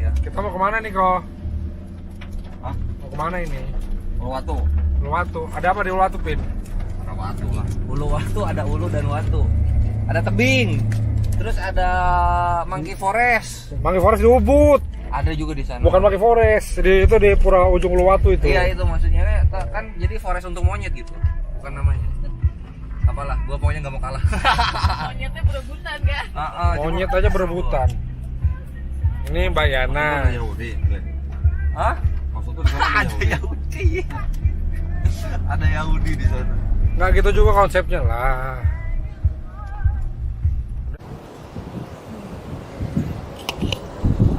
ya. Kita mau kemana nih kok? Hah? Mau kemana ini? Uluwatu. Uluwatu. Ada apa di Uluwatu, Pin? Uluwatu lah. Uluwatu ada ulu dan watu. Ada tebing. Terus ada Monkey Forest. Monkey Forest di Ubud. Ada juga di sana. Bukan Monkey Forest, itu di Pura Ujung Uluwatu itu. Iya itu maksudnya kan jadi forest untuk monyet gitu. Bukan namanya. Apalah, gua pokoknya nggak mau kalah. Monyetnya berebutan kan? Monyet aja berebutan. Ini Mbak Yana. Ada Yahudi. Hah? Maksudnya di sana ada Ada Yahudi. Yahudi. Ada Yahudi di sana. Nggak gitu juga konsepnya lah.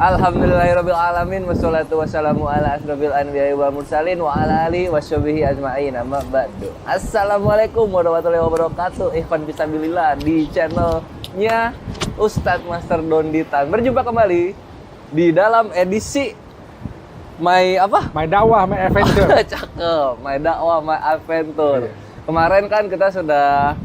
Alhamdulillahirrabbilalamin. Wassalatu wassalamu ala asrofil anbiya'i wal mursalin wa ala alihi washabihi ajma'in. Amma ba'du. Assalamualaikum warahmatullahi wabarakatuh. Ikhwan fisabilillah di channelnya Ustadz Master Donditan. Berjumpa kembali di dalam edisi My Dakwah, My Adventure. Cakep, My Dakwah, My Adventure. Kemarin kan kita sudah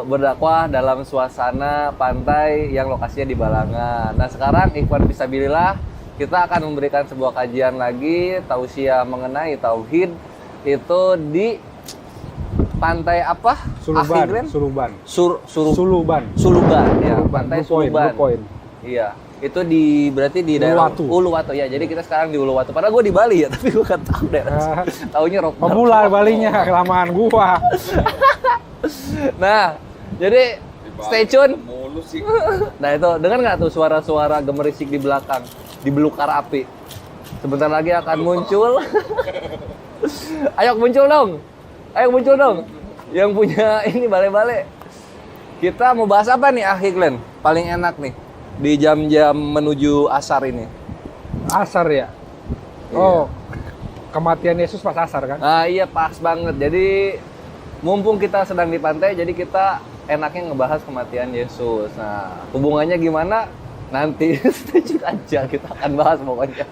berdakwah dalam suasana pantai yang lokasinya di Balangan. Nah sekarang ikhwan fisabilillah kita akan memberikan sebuah kajian lagi tausiah mengenai tauhid itu di pantai apa? Suluban. Suluban ya, pantai Suluban. Iya, itu berarti di daerah Uluwatu ya. Jadi kita sekarang di Uluwatu. Padahal gue di Bali ya, tapi gue kan tahu daerah. Taunya Rock. Pemula Balinya, kelamaan gua. Nah, jadi stay tune. Mulu sih. Nah itu, dengar nggak tuh suara-suara gemerisik di belakang, di belukar api. Sebentar lagi akan muncul. Ayo muncul dong. Yang punya ini bale-bale. Kita mau bahas apa nih, Akhi Glenn? Paling enak nih di jam-jam menuju asar ini. Asar ya? Oh, kematian Yesus pas asar kan? Nah iya pas banget. Jadi mumpung kita sedang di pantai, jadi kita enaknya ngebahas kematian Yesus. Nah, hubungannya gimana? Nanti stay tune aja, kita akan bahas pokoknya.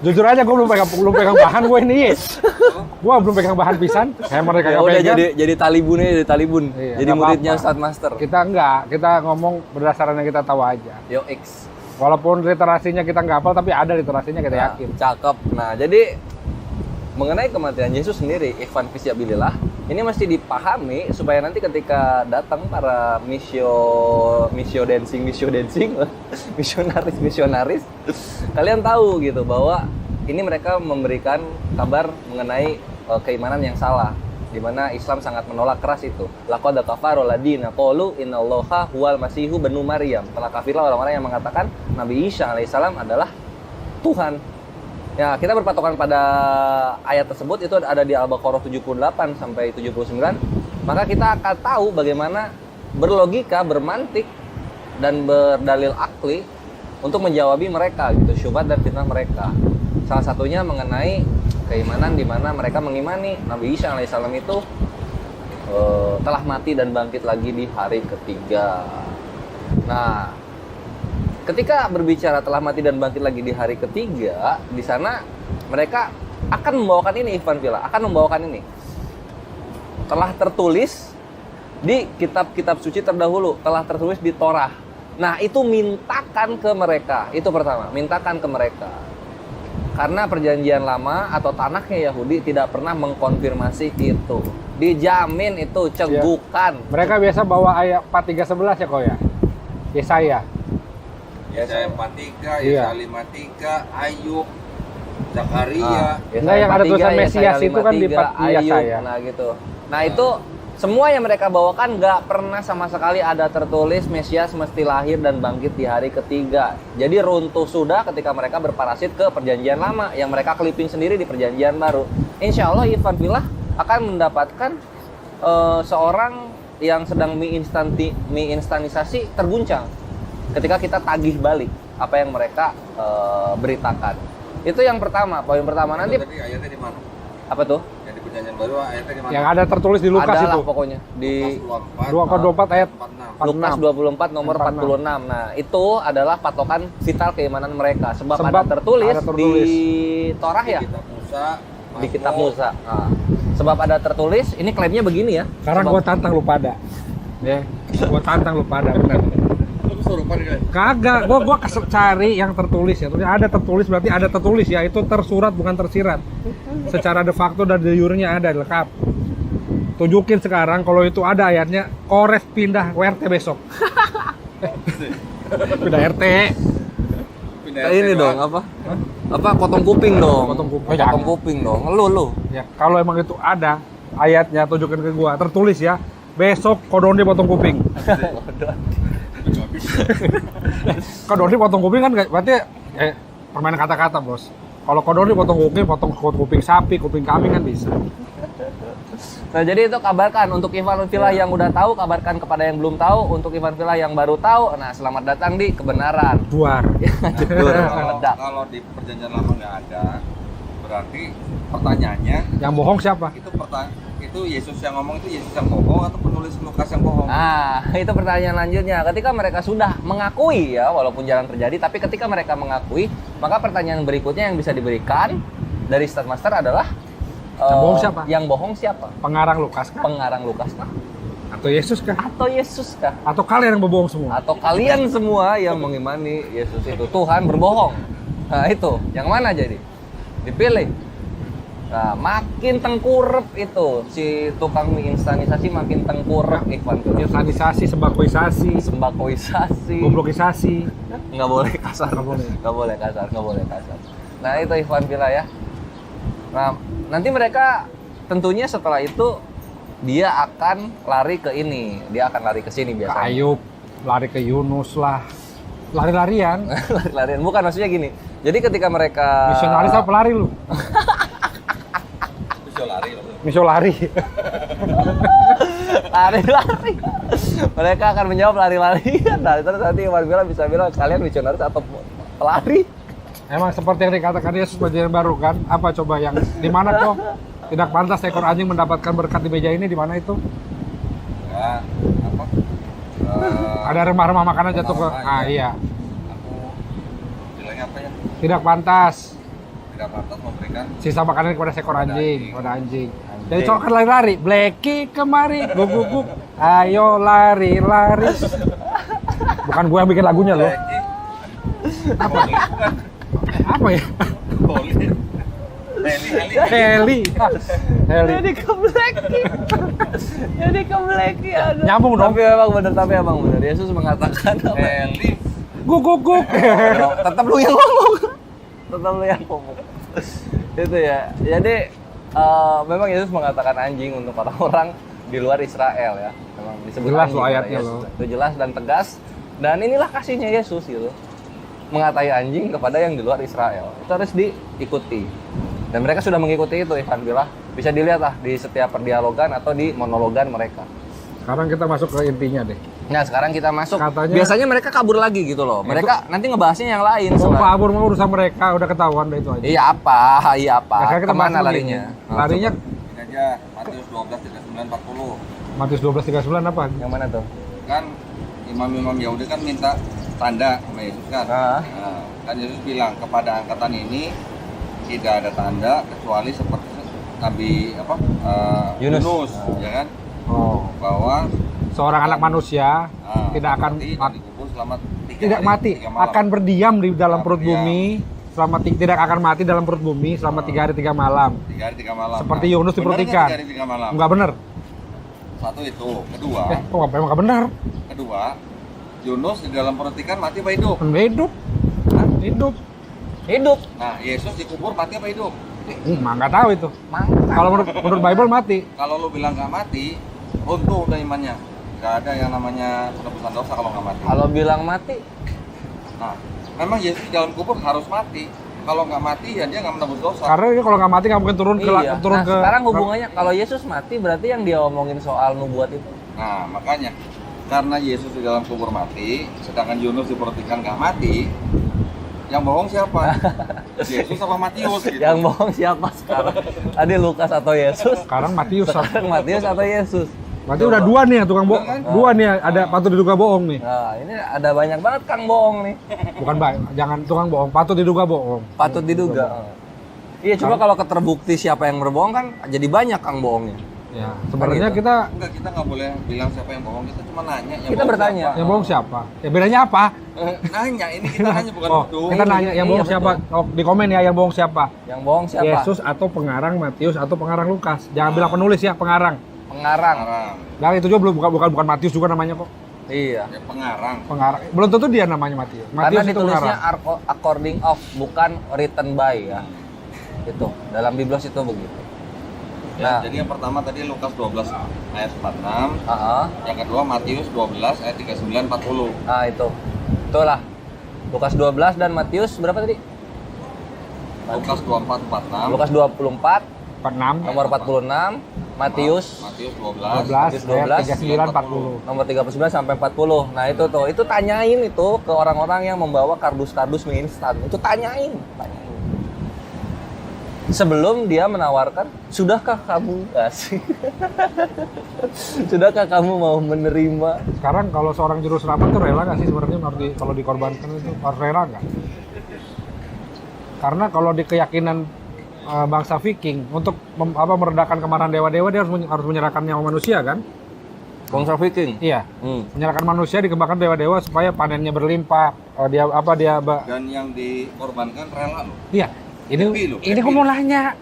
Jujur aja gue belum pegang bahan gue ini. Gue belum pegang bahan pisan. Kayak mereka Ya udah jadi talibun. Iya, Jadi nggak muridnya apa-apa. Ustadz Master. Kita ngomong berdasarkan yang kita tahu aja. Yo X. Walaupun literasinya kita nggak hafal, tapi ada literasinya kita yakin. Cakep. Nah, jadi mengenai kematian Yesus sendiri, ikhwan fisabilillah, ini mesti dipahami supaya nanti ketika datang para misionaris, kalian tahu gitu bahwa ini mereka memberikan kabar mengenai keimanan yang salah, di mana Islam sangat menolak keras itu. Laqad kafara alladziina qalu innallaha huwal masihu banu Maryam. Telah kafirlah orang-orang yang mengatakan Nabi Isa alaihissalam adalah Tuhan. Ya, kita berpatokan pada ayat tersebut, itu ada di Al-Baqarah 78 sampai 79. Maka kita akan tahu bagaimana berlogika, bermantik, dan berdalil akli untuk menjawabi mereka gitu, syubhat dan fitnah mereka. Salah satunya mengenai keimanan di mana mereka mengimani Nabi Isa alaihissalam itu telah mati dan bangkit lagi di hari ketiga. Nah, ketika berbicara telah mati dan bangkit lagi di hari ketiga, di sana mereka akan membawakan ini, Ikhwan Fillah, akan membawakan ini. Telah tertulis di kitab-kitab suci terdahulu, telah tertulis di Torah. Nah, itu mintakan ke mereka. Itu pertama, mintakan ke mereka. Karena perjanjian lama atau tanahnya Yahudi tidak pernah mengkonfirmasi itu. Dijamin itu cegukan. Ya. Mereka biasa bawa ayat 43:11 ya kok ya? Yesaya. Yesaya 43, Iya. Yesaya 53, Ayub, Zakaria. Nah, yang ada tulisan Mesias itu kan di Yesaya. Nah gitu. Nah itu semua yang mereka bawakan nggak pernah sama sekali ada tertulis Mesias mesti lahir dan bangkit di hari ketiga. Jadi runtuh sudah ketika mereka berparasit ke perjanjian lama yang mereka keliping sendiri di perjanjian baru. Insya Allah Ikhwan Fillah akan mendapatkan seorang yang sedang mie instanisasi terguncang ketika kita tagih balik apa yang mereka beritakan. Itu yang pertama, poin pertama. Nanti Tadi ayatnya di mana? apa tuh? Yang di perjanjian baru ayatnya di mana? Yang ada tertulis di Lukas Adalah itu. pokoknya di 24 ayat 46. Lukas 24 nomor 46. Nah, itu adalah patokan vital keimanan mereka. Sebab ada tertulis di Torah ya? Di kitab Musa. Di kitab Musa. Nah, sebab ada tertulis, ini klaimnya begini ya. Sekarang Sebab- gue tantang lu pada. Ya, gue tantang lu pada benar. kesurupan kan? Kagak, gua cari yang tertulis ya. Ada tertulis berarti ada tertulis ya. Itu tersurat bukan tersirat. Secara de facto dan de jure-nya ada lengkap. Tunjukin sekarang kalau itu ada ayatnya, kores pindah RT besok. Pindah RT. Kayak ini dong, apa? Apa potong kuping dong? Potong kuping. Potong kuping dong. Lu. Ya, kalau emang itu ada ayatnya tunjukin ke gua, tertulis ya. Besok Kodoni potong kuping. Kodoni potong kuping kan berarti permainan kata-kata, Bos. Kalau Kodoni potong kuping sapi, kuping kambing kan bisa. Nah, jadi itu kabarkan untuk Ivan Villa yang udah tahu, kabarkan kepada yang belum tahu. Untuk Ivan Villa yang baru tahu, nah selamat datang di kebenaran. Juar. Jujur, meledak. Kalau di perjanjian lama nggak ada, berarti pertanyaannya Yang bohong siapa? itu Yesus yang ngomong, itu Yesus yang bohong atau penulis Lukas yang bohong? Nah, itu pertanyaan lanjutnya. Ketika mereka sudah mengakui ya, walaupun jarang terjadi, tapi ketika mereka mengakui, maka pertanyaan berikutnya yang bisa diberikan dari Ustadz Master adalah Yang bohong siapa? Yang bohong siapa? Pengarang Lukas kah? Pengarang Lukas kah? Atau Yesus kah? Atau Yesus kah? Atau kalian yang berbohong semua? Atau kalian semua yang mengimani Yesus itu Tuhan berbohong? Nah itu, yang mana jadi? Dipilih. Nah, makin tengkurep itu si tukang mie instanisasi, makin tengkurep Ikhwan Villa. Instanisasi, sembakoisasi, Sembakoisasi. goblokisasi. Nggak boleh kasar. Nggak boleh. Nggak boleh kasar. Nah itu Ikhwan Villa ya. Nah nanti mereka tentunya setelah itu dia akan lari ke ini, dia akan lari ke sini Ke biasanya. Ayub, lari ke Yunus lah. Lari-larian. Larian bukan, maksudnya gini. Jadi ketika mereka Misionaris apa pelari lu? Bisa lari loh. Misolari. lari. Mereka akan menjawab lari-larian. Nah, terus nanti Ikhwan Villa bisa bilang kalian misionaris atau pelari? Emang seperti yang dikatakan Yesus perjanjian baru kan? Apa coba yang di mana kok tidak pantas ekor anjing mendapatkan berkat di meja ini, di mana itu? Ya, apa? Ada remah-remah makanan jatuh ke remah-remah, iya. Aku bilangnya apa ya? Tidak pantas Tidak pantas memberikan sisa makanan kepada seekor anjing, kepada anjing. Jadi Anjing. cowok kan lari-lari, Blacky kemari, guguk, ayo lari. Bukan gue yang bikin lagunya loh. apa? Apa ya? Boleh. Heli. Jadi ke Blacky. Jadi ke Blacky. Aduh. Nyambung dong. Tapi emang bener. Yesus mengatakan apa? Eli. Guguk. Tetap lu yang ngomong. Itu ya. Jadi memang Yesus mengatakan anjing untuk orang-orang di luar Israel ya. Memang disebut Jelas anjing loh oleh ayatnya Yesus. loh. Itu jelas dan tegas. Dan inilah kasihnya Yesus gitu. Mengatai anjing kepada yang di luar Israel. Itu harus diikuti. Dan mereka sudah mengikuti itu, Ikhwan Villa. Bisa dilihat lah di setiap perdialogan atau di monologan mereka. Sekarang kita masuk ke intinya deh. Nah, sekarang kita masuk. Katanya- Biasanya mereka kabur lagi gitu loh. Mereka nanti ngebahasnya yang lain. Mau selain- kabur mau urusan mereka udah ketahuan deh itu aja. Iya apa? Nah, sekarang kita Kemana bahas larinya? begini. Larinya Ini aja Matius 12 39 40. Matius 12:39 apa? Yang mana tuh? Kan imam-imam Yahudi kan minta tanda sama Yesus kan. Ah. Nah, kan Yesus bilang kepada angkatan ini tidak ada tanda kecuali seperti Nabi apa? Yunus. Ya kan? Oh, Bahwa seorang anak manusia tidak akan dikubur selama tidak mati, akan berdiam di dalam perut Berdiam. bumi selama tidak akan mati dalam perut bumi selama 3 hari 3 malam. 3 hari 3 malam. Seperti Nah, Yunus di perut bener nggak ikan. 3 hari 3 malam. Enggak benar. Satu itu, kedua, Kok emang enggak benar? Yunus di dalam perut ikan mati apa hidup? Hidup. Hah? Hidup. Hidup. Nah, Yesus dikubur mati apa hidup? Enggak tahu itu. Kalau menurut Bible mati. Kalau lu bilang nggak mati, runtuh udah imannya. Nggak ada yang namanya penebusan dosa kalau nggak mati. Kalau bilang mati, Nah, memang Yesus di dalam kubur harus mati. Kalau nggak mati ya dia nggak menebus dosa. Karena dia kalau nggak mati nggak mungkin turun ke iya. turun Nah, ke sekarang hubungannya kalau Yesus mati berarti yang dia omongin soal nubuat itu. Nah, makanya karena Yesus di dalam kubur mati, sedangkan Yunus di perut ikan nggak mati, yang bohong siapa? Yesus apa Matius? Gitu. Yang bohong siapa sekarang? Tadi Lukas atau Yesus? sekarang Matius. Sekarang Matius atau Yesus? Berarti udah dua nih tukang bohong. Kan? Dua nih ada patut diduga bohong nih. Nah, ini ada banyak banget Kang bohong nih. Bukan jangan tukang bohong, patut diduga bohong. Patut diduga. Iya, coba kalau keterbukti siapa yang berbohong kan jadi banyak Kang bohongnya. Ya, sebenarnya gitu. kita Kita nggak boleh bilang siapa yang bohong, kita cuma nanya. Yang Kita bohong bertanya. siapa? yang bohong siapa? Ya bedanya apa? Nanya, ini kita nanya bukan Oh, nuduh. kita nanya yang Iya, bohong betul. siapa? Oh, di komen ya yang bohong siapa? Yang bohong siapa? Yesus atau pengarang Matius atau pengarang Lukas. Jangan bilang penulis ya, pengarang. Pengarang. Pengarang. Nah, itu juga bukan Matius juga namanya kok. Iya. Ya pengarang. Pengarang. Belum tentu dia namanya Matius. Karena Matius itu ditulisnya pengarang. according of, bukan written by ya. Itu dalam Biblos itu begitu. Ya, Nah. jadi yang pertama tadi Lukas 12 ayat 46, Heeh. yang kedua Matius 12 ayat 39 40. Nah itu. Itulah. Lukas 12 dan Matius berapa tadi? Lukas 24 46, Lukas 24 46 nomor 46, Matius Matius 12, 12 ayat 39 40. nomor 39 sampai 40. Nah, itu tuh, itu tanyain itu ke orang-orang yang membawa kardus-kardus mie instan. Itu tanyain. Sebelum dia menawarkan, sudahkah kamu asik? Sudahkah kamu mau menerima? Sekarang kalau seorang juru selamat tuh rela nggak sih sebenarnya kalau dikorbankan itu harus rela nggak? Karena kalau di keyakinan bangsa Viking untuk meredakan kemarahan dewa-dewa dia harus menyerahkan nyawa manusia kan? Bangsa Viking. Iya, Hmm. menyerahkan manusia dikembangkan dewa-dewa supaya panennya berlimpah. dan yang dikorbankan rela loh. Iya. Ini Happy gue mau nanya.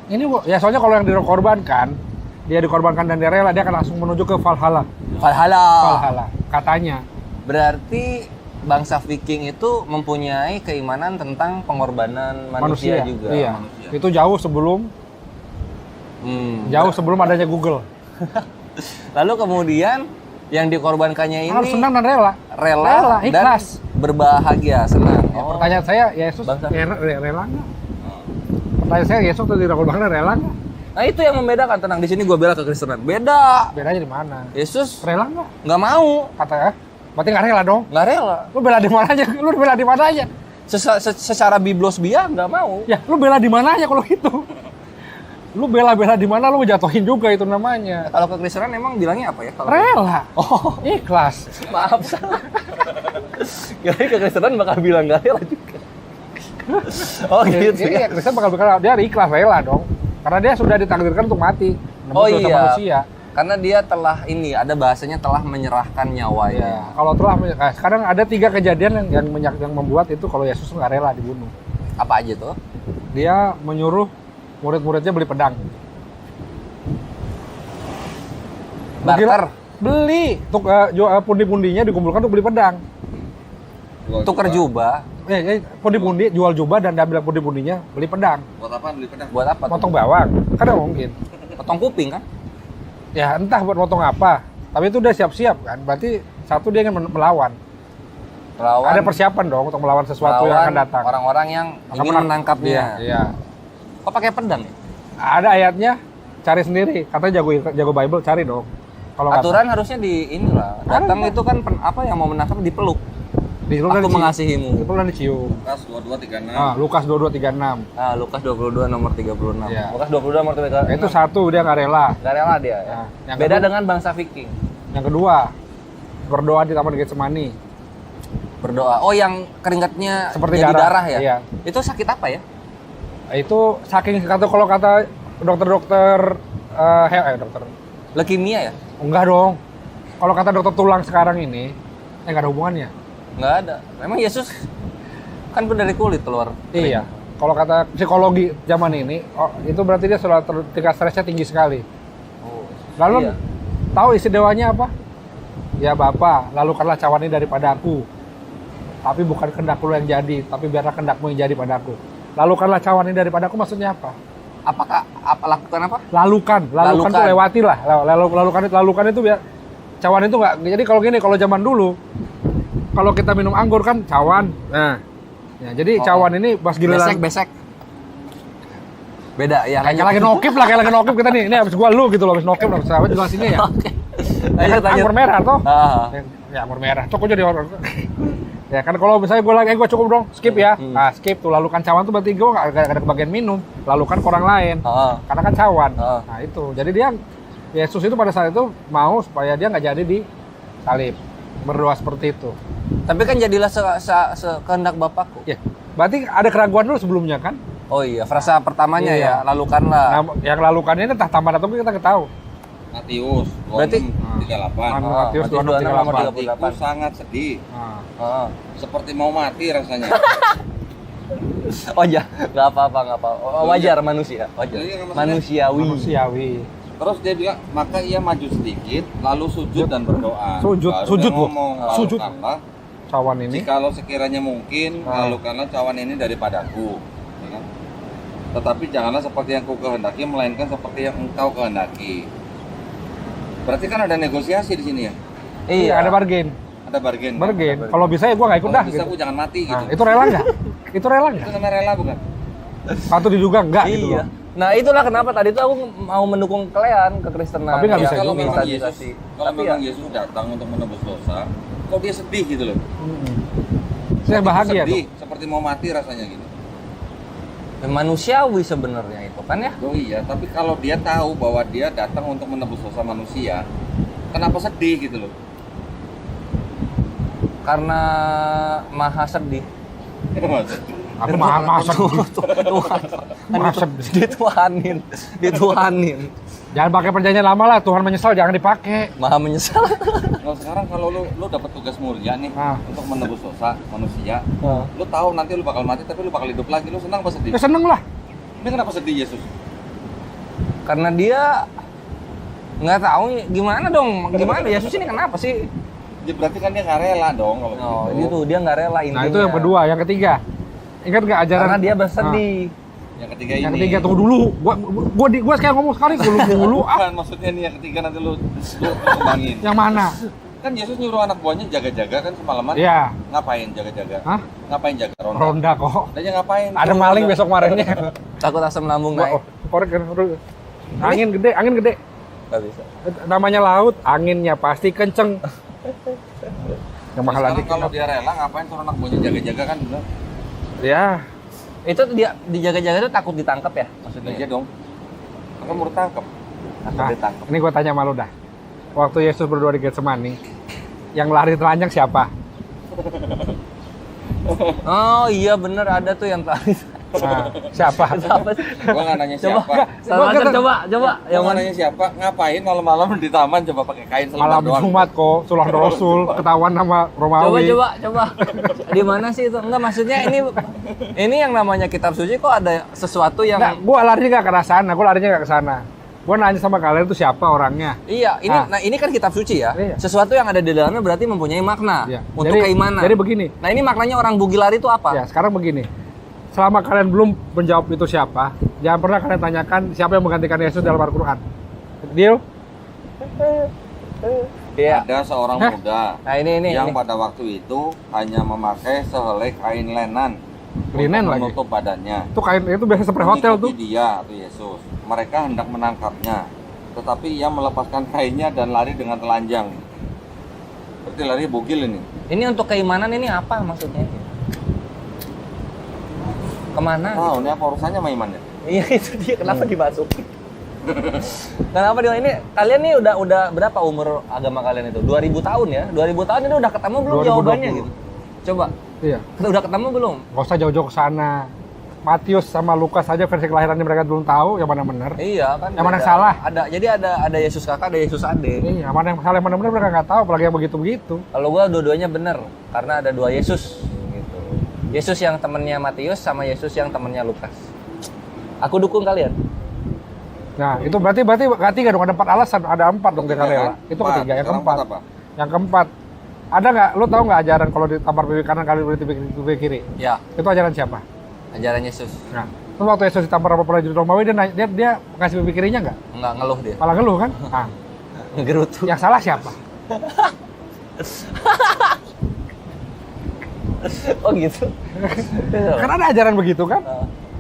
Ini ya soalnya kalau yang dikorbankan, dia dikorbankan dan dia rela, dia akan langsung menuju ke Valhalla. Valhalla katanya. Berarti bangsa Viking itu mempunyai keimanan tentang pengorbanan manusia juga. Iya. manusia. Itu jauh sebelum adanya Google. Lalu kemudian yang dikorbankannya ini Harus senang dan rela. rela dan ikhlas. berbahagia, senang. Ya, pertanyaan saya, Yesus Bangsa. rela nggak? Pertanyaan saya, Yesus tuh dikorbankan rela nggak? Nah, itu yang membedakan. Tenang, di sini gue bela kekristenan. Beda. Bedanya di mana? Yesus Rela nggak? nggak mau, Katanya, berarti nggak rela dong? nggak rela. Lu bela di mana aja? Lu bela di mana aja? Secara biblos dia nggak mau. Ya, lu bela di mana aja kalau gitu? Lu bela-bela di mana lu jatuhin juga itu namanya. Kalau kekristenan emang bilangnya apa ya? Kalau Rela. Oh, Ikhlas. maaf salah. Kirain kekristenan bakal bilang nggak rela juga. Oh gitu Iya, ya. Kristen bakal dia ikhlas rela dong. Karena dia sudah ditakdirkan untuk mati. Menembus Oh dosa iya. manusia. Karena dia telah ini, ada bahasanya telah menyerahkan nyawanya. Ya, kalau sekarang ada 3 kejadian yang membuat itu kalau Yesus nggak rela dibunuh. Apa aja tuh? Dia menyuruh murid-muridnya beli pedang. Barter, Beli. Untuk pundi-pundinya dikumpulkan untuk beli pedang. tukar jubah. Pundi-pundi jual jubah dan diambil pundi-pundinya beli pedang. Buat apa beli pedang? Buat apa? Potong bawang. Kan nggak mungkin. Potong kuping kan? Ya entah buat potong apa. Tapi itu udah siap-siap kan. Berarti satu dia ingin melawan. Melawan. Ada persiapan dong untuk melawan sesuatu yang akan datang. Orang-orang yang ingin menangkap dia. Iya. Kok pakai pedang ya? Ada ayatnya, cari sendiri. Katanya jago Bible, cari dong. Kalau nggak Aturan harusnya di inilah. Datang itu kan apa yang mau menangkap dipeluk. dicium. Aku mengasihimu. Itu kan dicium. Lukas 22:36. Lukas 22:36. Nah, Lukas 22 nomor 36. Iya. Lukas 22 nomor 36. Itu satu dia nggak rela. Nggak rela dia. Ya. Nah, yang Beda kedua- dengan bangsa Viking. Yang kedua, berdoa di Taman Getsemani. Berdoa. Oh, yang keringatnya Seperti jadi darah. darah ya? Iya. Itu sakit apa ya? Itu saking kalau kata dokter-dokter dokter Leukemia ya? enggak dong. Kalau kata dokter tulang sekarang ini, nggak ada hubungannya. Nggak ada. Memang Yesus kan dari kulit keluar. Iya. Kalau kata psikologi zaman ini, itu berarti dia sudah tingkat stresnya tinggi sekali. Oh. Lalu Iya. tahu isi doanya apa? Ya Bapa, lalukanlah cawan ini daripada aku. Tapi bukan kehendakku yang jadi, tapi biarlah kehendakmu yang jadi padaku. Lalukanlah cawan ini daripada aku maksudnya apa? Lakukan apa? Lalukan tuh lewati lah. Lalukan itu biar cawan itu nggak. Jadi kalau gini, kalau zaman dulu, kalau kita minum anggur kan cawan. Nah, ya, jadi cawan ini pas giliran. Besek. Beda ya. Kayak lagi nokip kita nih. Ini habis gua lu gitu loh, habis nokip lah. Sahabat juga sini ya. Oke. Kan anggur merah toh. Ah. Ya anggur merah. Cukup jadi orang. Ya kan kalau misalnya gua lagi gua cukup dong, skip ya. Nah, skip tuh lalukan cawan tuh berarti gua nggak ada kebagian minum. Lalukan ke orang lain. Ah. Karena kan cawan. Ah. Nah, itu. Jadi dia Yesus itu pada saat itu mau supaya dia nggak jadi di salib. Berdoa seperti itu. Tapi kan jadilah sekehendak Bapakku. Ya. Berarti ada keraguan dulu sebelumnya kan? Oh iya, frasa pertamanya Iya. ya, lalukanlah. Nah, yang lalukannya ini entah tamat atau enggak kita nggak tahu. Matius Berarti- 38. Matius Matius 26 nomor 26. Hatiku sangat sedih, Nah, Heeh. seperti mau mati rasanya. Oh ya, nggak apa-apa, nggak apa. Oh, wajar manusia, wajar. Iya, maksudnya- Manusiawi. manusiawi. Terus dia bilang, maka ia maju sedikit, lalu sujud dan berdoa. Sujud, Baru sujud, dia Bu. ngomong, Sujud. "Lalukanlah, Cawan ini. jikalau sekiranya mungkin, lalukanlah cawan ini daripadaku. Ya kan? Tetapi janganlah seperti yang ku kehendaki, melainkan seperti yang engkau kehendaki." Berarti kan ada negosiasi di sini ya? Iya, ada bargain. Ada bargain. kan? Bargain. Kalau bisa ya gua nggak ikut Kalau dah. bisa Gitu. aku jangan mati gitu. Nah, itu rela nggak? Itu rela Itu nggak? namanya rela bukan? Patut diduga enggak gitu Iya. loh. Nah itulah kenapa tadi tuh aku mau mendukung kalian ke Kristenan. Tapi nggak Ya, bisa kalau juga. memang Yesus, dikasih. kalau Tapi memang ya, Yesus datang untuk menebus dosa, kok dia sedih gitu loh? Saya Hatiku bahagia tuh. sedih, seperti mau mati rasanya gitu. manusiawi sebenarnya itu kan ya. Oh iya, tapi kalau dia tahu bahwa dia datang untuk menebus dosa manusia, kenapa sedih gitu loh? Karena maha sedih. Aku masa Tuhan. Masa Dituhanin. Dituhanin. Jangan pakai perjanjian lama lah. Tuhan menyesal jangan dipakai. Maha menyesal. Kalau sekarang kalau lu dapat tugas mulia nih Ah. untuk menebus dosa manusia, Oh. lu tahu nanti lu bakal mati tapi lu bakal hidup lagi, lu senang apa sedih? Ya seneng lah. Ini kenapa sedih Yesus? Karena dia nggak tahu gimana dong. Gimana Yesus ini kenapa sih? Ya, berarti kan dia nggak rela dong kalau Oh, begitu. itu dia nggak rela intinya. Nah itu yang kedua. Yang ketiga. Ingat nggak ajaran? Karena dia bersedih. Yang ketiga Nah, ini. yang ketiga tunggu dulu. Gua sekarang ngomong sekali dulu. Bukan, maksudnya nih yang ketiga nanti lu kembangin. Yang mana? Kan Yesus nyuruh anak buahnya jaga-jaga kan semalaman. Iya. Ngapain jaga-jaga? Hah? Ngapain jaga ronda? Ronda kok. Dia ngapain? Ada maling besok kemarinnya. Takut asam lambung naik. Korek kan. Angin gede. Nggak bisa. Namanya laut, anginnya pasti kenceng. Yang mahal Sekarang lagi. kalau dia rela ngapain suruh anak buahnya jaga-jaga kan juga? Ya, Itu dia dijaga-jaga itu takut ditangkap ya maksudnya. Iya dong. Kan mau ditangkap. Takut nah, ditangkap. ini gue tanya sama lu dah. Waktu Yesus berdoa di Getsemani, yang lari telanjang siapa? Oh iya bener ada tuh yang tadi. Nah, siapa? Siapa sih? Gua nggak nanya Coba, siapa. Salman, coba. Gua Yang nggak mana? nanya siapa. Ngapain malam-malam di taman coba pakai kain selembar Malam doang. Jumat kok, Sulah Rasul, ketahuan sama Romawi. Coba. Di mana sih itu? Enggak maksudnya ini yang namanya kitab suci kok ada sesuatu yang Nggak, gue larinya nggak ke arah sana, gue larinya nggak ke sana. Gue nanya sama kalian itu siapa orangnya? Iya, ini Ah. nah ini kan kitab suci ya. Iya. Sesuatu yang ada di dalamnya berarti mempunyai makna Iya. untuk keimanan. Jadi begini, Nah, ini maknanya orang bugil lari itu apa? ya sekarang begini. Selama kalian belum menjawab itu siapa, jangan pernah kalian tanyakan siapa yang menggantikan Yesus dalam Al-Quran. Deal? Iya. Ada seorang Hah? muda Nah, ini. yang pada waktu itu hanya memakai sehelai kain lenan Linen untuk lagi. menutup badannya. Itu kain itu biasa spray hotel tuh. Mengikuti dia atau Yesus. Mereka hendak menangkapnya, tetapi ia melepaskan kainnya dan lari dengan telanjang. Berarti lari bugil ini. Ini untuk keimanan ini apa maksudnya? Kemana? Tahu ini apa urusannya sama imannya? Iya itu dia kenapa dimasukin? Kenapa dia ini kalian nih udah berapa umur agama kalian itu? 2000 tahun ya? 2000 tahun ini udah ketemu belum 2020. jawabannya gitu? Coba. Iya. Udah ketemu belum? Gak usah jauh-jauh ke sana. Matius sama Lukas aja versi kelahirannya mereka belum tahu yang mana benar. Iya kan. Yang mana beda. salah? Ada Yesus kakak, ada Yesus ade. Iya, mana yang salah yang mana benar mereka nggak tahu, apalagi yang begitu-begitu. Kalau gua dua-duanya bener karena ada dua Yesus gitu. Yesus yang temennya Matius sama Yesus yang temennya Lukas. Aku dukung kalian. Nah, itu berarti tiga dong, ada 4 alasan, ada 4 dong dia rela. Itu Empat. ketiga, yang Sekarang keempat. empat apa? Yang keempat, ada nggak? Lo tahu nggak ajaran kalau ditampar pipi kanan kali pipi kiri? Ya, Itu ajaran siapa? ajaran Yesus. Nah, terus waktu Yesus ditampar sama prajurit Romawi, dia ngasih pipi kirinya nggak? Enggak ngeluh dia. Malah ngeluh kan? Nah, Ngegerutu. yang salah siapa? Oh gitu. Kan ada ajaran begitu kan?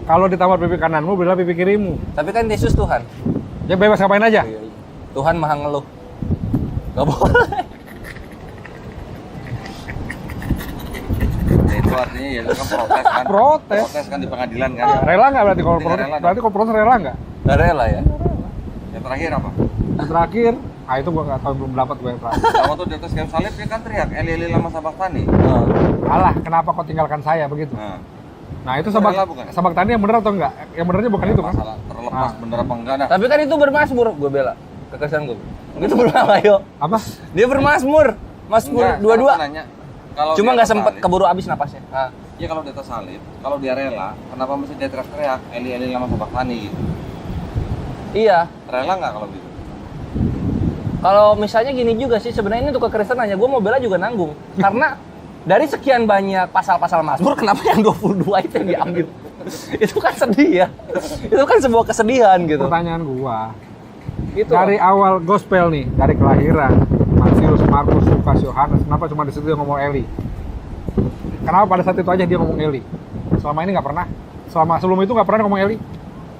Kalau ditampar pipi kananmu, bela pipi kirimu. Tapi kan Yesus Tuhan. Ya bebas ngapain aja. Tuhan maha ngeluh. Gak boleh. Itu artinya Yesus kan protes kan? Protes. Protes kan di pengadilan kan? Rela nggak berarti kalau Berarti protes? rela dong. Berarti kalau protes rela nggak? Gak rela ya. Yang terakhir apa? Yang terakhir, itu gua nggak tahu, belum dapat gue yang terakhir. Kamu tuh di atas kayu salib dia kan teriak Eli Eli lama sabachthani. Alah, kenapa kau tinggalkan saya begitu? Nah, Nah itu Rela bukan? sabak tani yang benar atau enggak? Yang benernya bukan itu kan? Masalah terlepas bener apa enggak dah. Tapi kan itu bermasmur, gue bela. Kekesian gue. Itu benar ayo. Apa? Dia bermasmur. Masmur Enggak, dua-dua. aku nanya, kalau Cuma dia nggak sempet tersalib, keburu habis napasnya. Ah. ya kalau dia tersalib, kalau dia rela, kenapa mesti dia teriak-teriak Eli Eli lama sabachthani gitu? Iya. Rela nggak kalau gitu? Kalau misalnya gini juga sih, sebenarnya ini untuk kekristenannya, gue mau bela juga nanggung. Karena dari sekian banyak pasal-pasal Mazmur, kenapa yang 22 itu yang diambil? Itu kan sedih ya. Itu kan sebuah kesedihan gitu. Pertanyaan gua. Itu. Dari awal gospel nih, dari kelahiran, Matius, Markus, Lukas, Yohanes, kenapa cuma di situ dia ngomong Eli? Kenapa pada saat itu aja dia ngomong Eli? Selama ini nggak pernah? Sebelum itu nggak pernah ngomong Eli?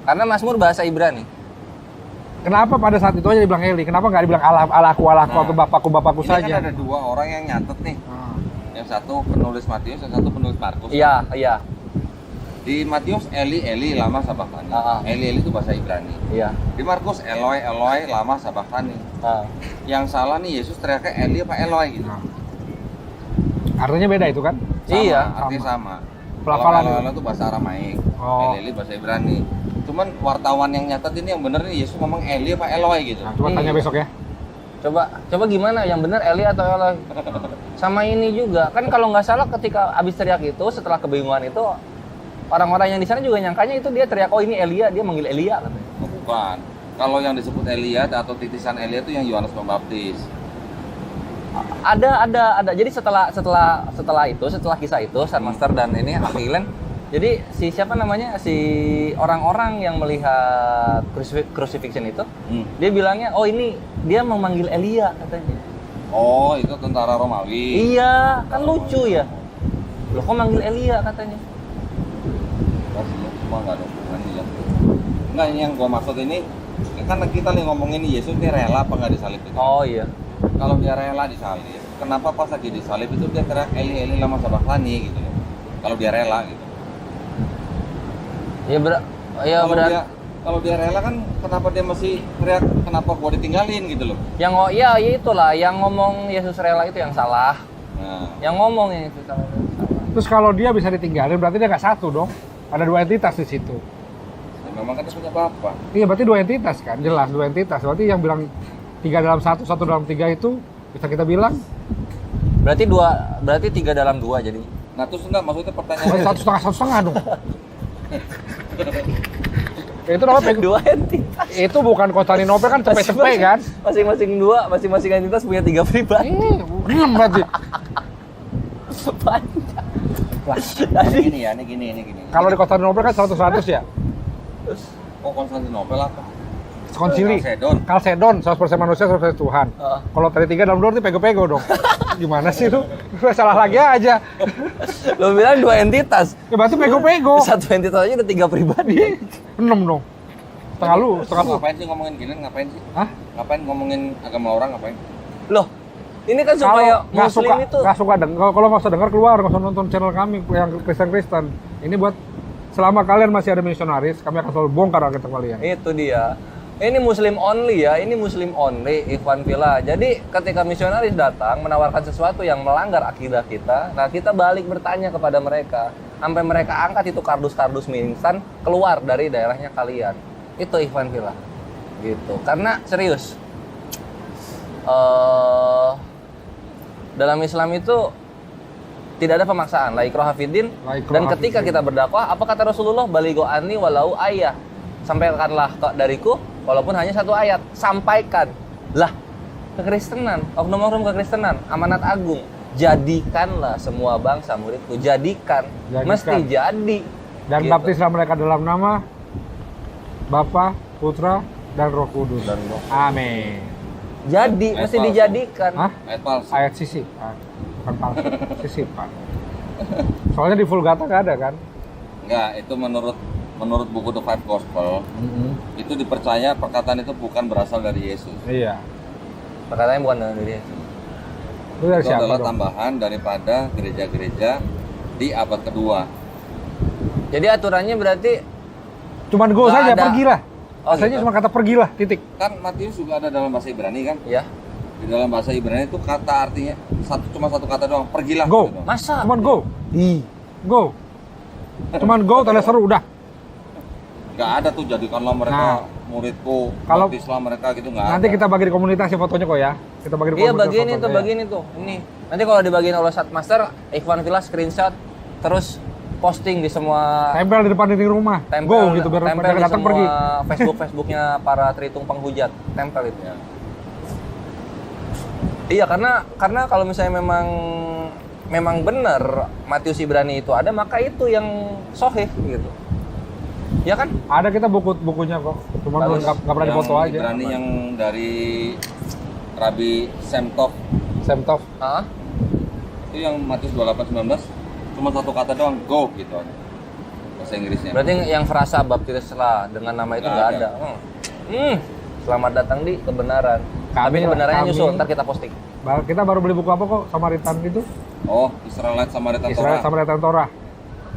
Karena Mazmur bahasa Ibrani. Kenapa pada saat itu aja dibilang Eli? Kenapa nggak dibilang Allahku atau Bapakku Ini saja? kan ada dua orang yang nyatet nih. Yang satu penulis Matius, yang satu penulis Markus. Iya, iya. Di Matius Eli Eli lama sabachthani. Eli Eli itu bahasa Ibrani. Iya. Di Markus Eloi Eloi lama sabachthani. Yang salah nih Yesus teriaknya Eli apa Eloi gitu. Nah. Artinya beda itu kan? Sama, Iya. artinya sama. Pelafalan Kalau Eloi itu bahasa Aramaik. Oh. Eli Eli bahasa Ibrani. Cuman wartawan yang nyatet ini yang bener nih Yesus ngomong Eli apa Eloi gitu. Nah, coba tanya besok ya. Coba gimana? Yang benar Eli atau Eloi? Sama ini juga. Kan kalau nggak salah ketika abis teriak itu, setelah kebingungan itu, orang-orang yang di sana juga nyangkanya itu dia teriak, oh ini Elia, dia manggil Elia katanya. Oh, bukan. Kalau yang disebut Elia atau titisan Elia itu yang Yohanes Pembaptis. Ada. Jadi setelah kisah itu, San Master dan ini Aquilen, jadi si siapa namanya, si orang-orang yang melihat crucifixion itu, dia bilangnya, oh ini dia memanggil Elia katanya. Oh, itu tentara Romawi. Iya, kan lucu ya. Loh kok manggil Elia katanya? Semua nggak ada hubungannya ya. Nggak, ini yang gua maksud ini kan kita nih ngomongin Yesus ini rela apa nggak disalib itu. Oh iya. Kalau dia rela disalib, kenapa pas lagi disalib itu dia teriak Eli Eli lama sabachthani gitu loh. Kalau dia rela gitu. Kalau dia rela kan kenapa dia masih teriak kenapa gua ditinggalin gitu loh. Ya itulah yang ngomong Yesus rela itu yang salah. Nah, Yang ngomong yang itu salah. Terus kalau dia bisa ditinggalin, berarti dia nggak satu dong. Ada dua entitas di situ. ya memang kan dia punya bapak. Iya, berarti dua entitas kan, jelas dua entitas. Berarti yang bilang 3 dalam 1, 1 dalam 3 itu bisa kita bilang Berarti 3 dalam 2 jadi. Nah terus enggak maksudnya berarti pertanyaan 1,5 dong. Itu namanya Dua entitas. itu bukan Konstantinopel kan cepet-cepet kan? Masing-masing dua, masing-masing entitas punya 3 pribadi. Berarti. Jadi ini gini. Kalau di Konstantinopel kan 100 ya. Oh Konstantinopel apa? Konsili. Kalsedon 100% manusia 100% Tuhan. Kalau tadi 3 dalam 2 berarti pego-pego dong. Gimana sih lu? Lu salah lagi aja. lo bilang 2 entitas. Ya berarti pego-pego. Satu entitas aja ada 3 pribadi. 6 dong. Setengah lu. Ngapain sih ngomongin gini? Ngapain sih? Hah? Ngapain ngomongin agama orang? Ngapain? Loh, ini kan supaya nggak muslim suka, itu nggak suka kalau nggak usah dengar keluar, nggak usah nonton channel kami yang Kristen. Ini buat selama kalian masih ada misionaris, kami akan selalu bongkar Alkitab kalian. itu dia. Ini muslim only ya, ini muslim only Ikhwan Fillah. Jadi ketika misionaris datang menawarkan sesuatu yang melanggar akidah kita, nah kita balik bertanya kepada mereka. Sampai mereka angkat itu kardus-kardus mie instan keluar dari daerahnya kalian. Itu Ikhwan Fillah. Gitu. Karena serius. Dalam Islam itu tidak ada pemaksaan, la ikraha fiddin. Dan ketika kita berdakwah, apa kata Rasulullah? Balighu anni walau ayah. Sampaikanlah dariku walaupun hanya 1 ayat. Sampaikan. Lah, kekristenan, oknum-oknum kekristenan, amanat agung. Jadikanlah semua bangsa muridku. Jadikan. Mesti jadi. Dan gitu. baptislah mereka dalam nama Bapa, Putra, dan Roh Kudus. Amin. Jadi, mesti palsu. dijadikan. Hah? Ayat palsu. Ayat sisipan. Bukan palsu, sisipan. Soalnya di Vulgata nggak ada kan? Enggak, itu menurut buku The Five Gospel itu dipercaya perkataan itu bukan berasal dari Yesus. Iya. Perkataannya bukan dari dia. Itu dari Itu siapa adalah dong? tambahan daripada gereja-gereja di abad kedua. Jadi aturannya berarti Cuman go Nggak saja, ada. pergilah. Oh, Asalnya gitu. cuma kata pergilah, titik. Kan Matius juga ada dalam bahasa Ibrani kan? ya. Di dalam bahasa Ibrani itu kata artinya cuma satu kata doang, pergilah. Go. gitu doang. Masa? Cuman go. Ih. Go. Cuman go tanda seru udah. Nggak ada tuh jadikanlah mereka Nah. muridku, Kalau- kalau Islam mereka gitu nggak Nanti ada. kita bagi di komunitas ya fotonya kok ya. Kita bagi di Iya, komunitas. bagian itu, fotonya. bagian itu. Ini. Nanti kalau dibagiin oleh Satmaster, Ikhwan Villa screenshot terus posting di semua Tempel di depan dinding rumah. tempel, Go gitu biar tempel mereka di datang semua pergi. Facebooknya para Tritung penghujat. Tempel itu. Iya, karena kalau misalnya memang benar Matius Ibrani itu ada, maka itu yang sahih gitu. Ya kan? Ada kita bukunya kok. Cuma Bagus. nggak pernah Yang dipoto aja. Ibrani yang dari Rabi Semtov Semtov. Hah? itu yang Matius 28:19 cuma satu kata doang, go gitu aja. Bahasa Inggrisnya. Berarti yang frasa baptislah dengan nama itu Nggak nggak ada. ada. Selamat datang di kebenaran. Tapi kebenarannya kami- nyusul, ntar kita posting. Kita baru beli buku apa kok? Samaritan gitu. Oh, Israelite Samaritan Israel Torah. Samaritan Torah.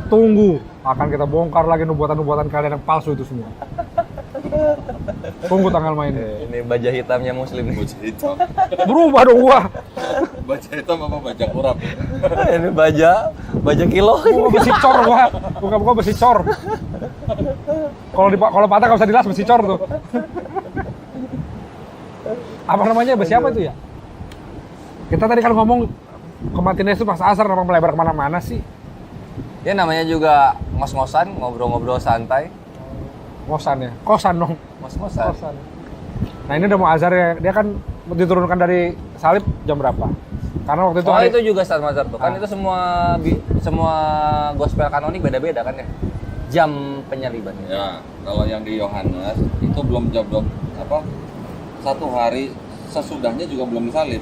Tunggu, akan kita bongkar lagi nubuatan-nubuatan kalian yang palsu itu semua. Tunggu tanggal mainnya. Ini baja hitamnya Muslim nih. Baca hitam. Berubah dong gua. Baca hitam apa baca kurap? Ini baja kilo. Gua besi cor gua. Gua besi cor. Kalau patah nggak usah dilas besi cor tuh. Apa namanya besi apa itu ya? Kita tadi kan ngomong kematian Yesus pas asar, kenapa melebar kemana-mana sih? Ya namanya juga ngos-ngosan, ngobrol-ngobrol santai. Ngosan ya, kosan dong. Ngos-ngosan. Kosan. Nah ini udah mau azhar ya, dia kan diturunkan dari salib jam berapa? Karena waktu itu Oh hari- itu juga Ustaz Mazhar tuh. Kan Ah. itu semua gospel kanonik beda-beda kan ya. Jam penyalibannya. Ya, kalau yang di Yohanes itu belum apa? Satu hari sesudahnya juga belum disalib.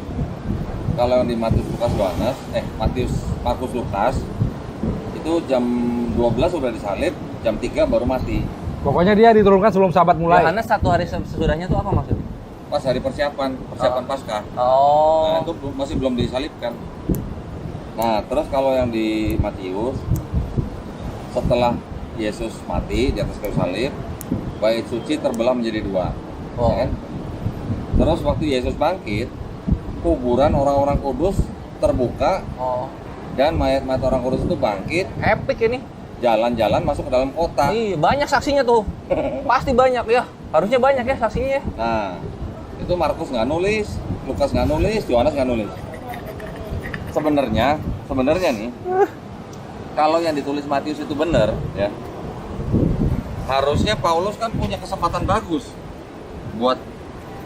Kalau yang di Matius Lukas Yohanes, Markus Lukas itu jam 12 sudah disalib, jam 3 baru mati. Pokoknya dia diturunkan sebelum sabat mulai. Yohanes satu hari sesudahnya tuh apa maksudnya? Pas hari persiapan Paskah. Nah, Oh. itu masih belum disalibkan. Nah, terus kalau yang di Matius setelah Yesus mati di atas kayu salib, bait suci terbelah menjadi dua. Oh. Ya kan? Terus waktu Yesus bangkit, kuburan orang-orang kudus terbuka Oh. dan mayat-mayat orang kudus itu bangkit, Epic ini. jalan-jalan masuk ke dalam kota. Iya, banyak saksinya tuh. Pasti banyak ya. Harusnya banyak ya saksinya ya. Nah, itu Markus nggak nulis, Lukas nggak nulis, Yohanes nggak nulis. Sebenarnya nih, kalau yang ditulis Matius itu benar, ya, harusnya Paulus kan punya kesempatan bagus buat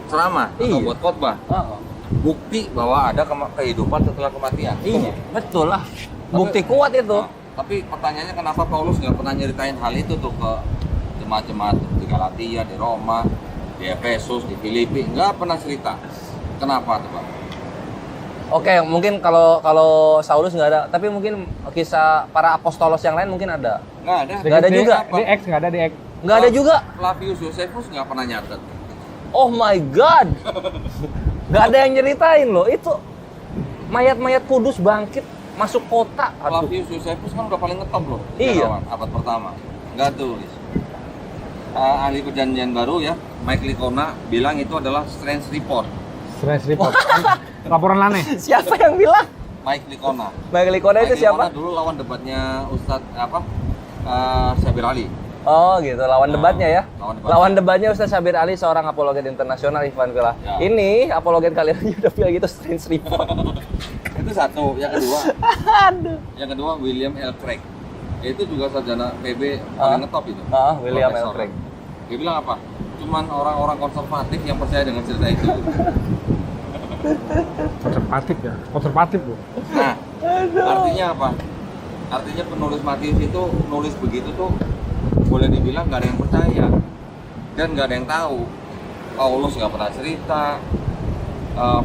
ceramah atau Iya. buat khotbah, Oh. bukti bahwa ada kehidupan setelah kematian. Iya, betul lah. Bukti kuat itu. Nah, tapi pertanyaannya kenapa Paulus nggak pernah nyeritain hal itu tuh ke jemaat-jemaat di Galatia, di Roma, di Efesus, di Filipi, nggak pernah cerita. Kenapa tuh, Pak? Oke, mungkin kalau Saulus nggak ada, tapi mungkin kisah para apostolos yang lain mungkin ada. Nggak ada. Nggak ada juga. Di X nggak ada di X. Nggak ada juga. Flavius Josephus nggak pernah nyatet. Oh my god. Nggak ada yang nyeritain loh. Itu mayat-mayat kudus bangkit masuk kota. Aduh. Flavius Josephus kan udah paling ngetop loh. Iya. sejarawan, abad pertama. Nggak tulis. Ahli perjanjian baru ya, Mike Licona bilang itu adalah strange report. Stress report. Laporan aneh. Siapa yang bilang? Mike Licona. Michael Licona itu Mike siapa? Licona dulu lawan debatnya Ustadz Syabir Ali. Oh gitu, lawan Nah, debatnya ya. lawan debatnya. Lawan debatnya Ustaz Syabir Ali, seorang apologet internasional Ikhwan Villa. Ya. Ini apologet kalian aja udah bilang gitu strange report. Itu satu. Yang kedua William L. Craig. Itu juga sarjana PB paling ngetop itu. William L. Profesor. Craig. Dia bilang apa? Cuman orang-orang konservatif yang percaya dengan cerita itu. Konservatif ya. Konservatif bu. Nah, artinya apa? Artinya penulis Matius itu nulis begitu tuh boleh dibilang nggak ada yang percaya dan nggak ada yang tahu. Paulus nggak pernah cerita,